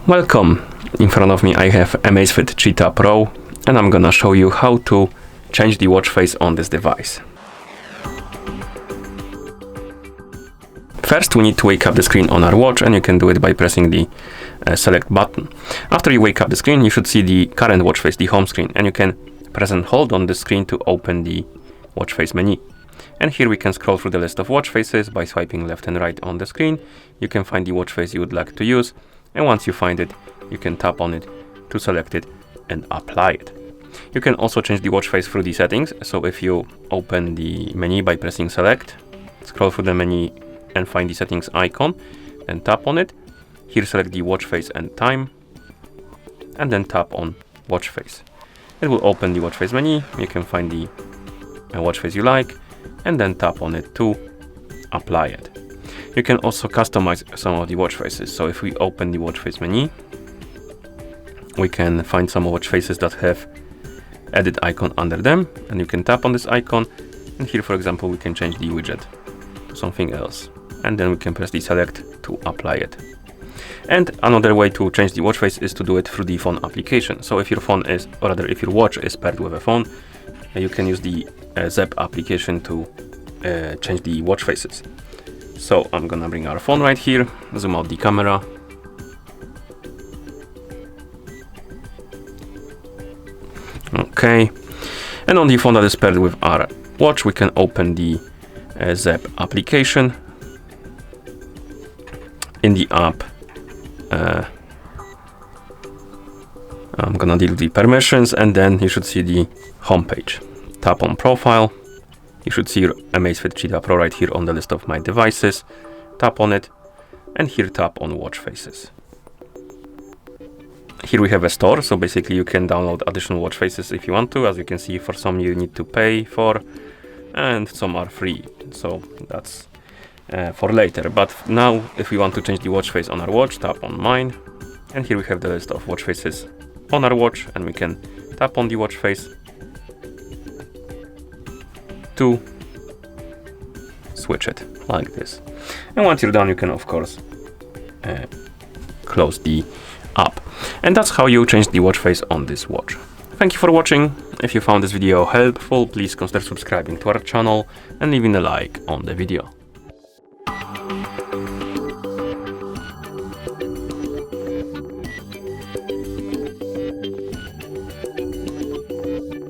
Welcome! In front of me I have AMAZFIT Cheetah Pro and I'm gonna show you how to change the watch face on this device. First we need to wake up the screen on our watch, and you can do it by pressing the select button. After you wake up the screen, you should see the current watch face, the home screen, and you can press and hold on the screen to open the watch face menu. And here we can scroll through the list of watch faces by swiping left and right on the screen. You can find the watch face you would like to use, and once you find it, you can tap on it to select it and apply it. You can also change the watch face through the settings. So if you open the menu by pressing select, scroll through the menu and find the settings icon, then tap on it. Here select the watch face and time, and then tap on watch face. It will open the watch face menu. You can find the watch face you like, and then tap on it to apply it. You can also customize some of the watch faces. So if we open the watch face menu, we can find some watch faces that have edit icon under them, and you can tap on this icon, and here for example we can change the widget to something else, and then we can press the select to apply it. And another way to change the watch face is to do it through the phone application. So if your phone is, or rather if your watch is paired with a phone, you can use the Zepp application to change the watch faces. So I'm gonna bring our phone right here, zoom out the camera. Okay, and on the phone that is paired with our watch, we can open the Zepp application. In the app, I'm gonna delete the permissions, and then you should see the home page. Tap on profile. You should see your AMAZFIT Cheetah Pro right here on the list of my devices. Tap on it, and here tap on watch faces. Here we have a store, so basically you can download additional watch faces if you want to. As you can see, for some you need to pay for, and some are free. So that's for later. But now if we want to change the watch face on our watch, tap on mine, and here we have the list of watch faces on our watch, and we can tap on the watch face to switch it like this. And once you're done, you can of course close the app. And that's how you change the watch face on this watch. Thank you for watching. If you found this video helpful, please consider subscribing to our channel and leaving a like on the video.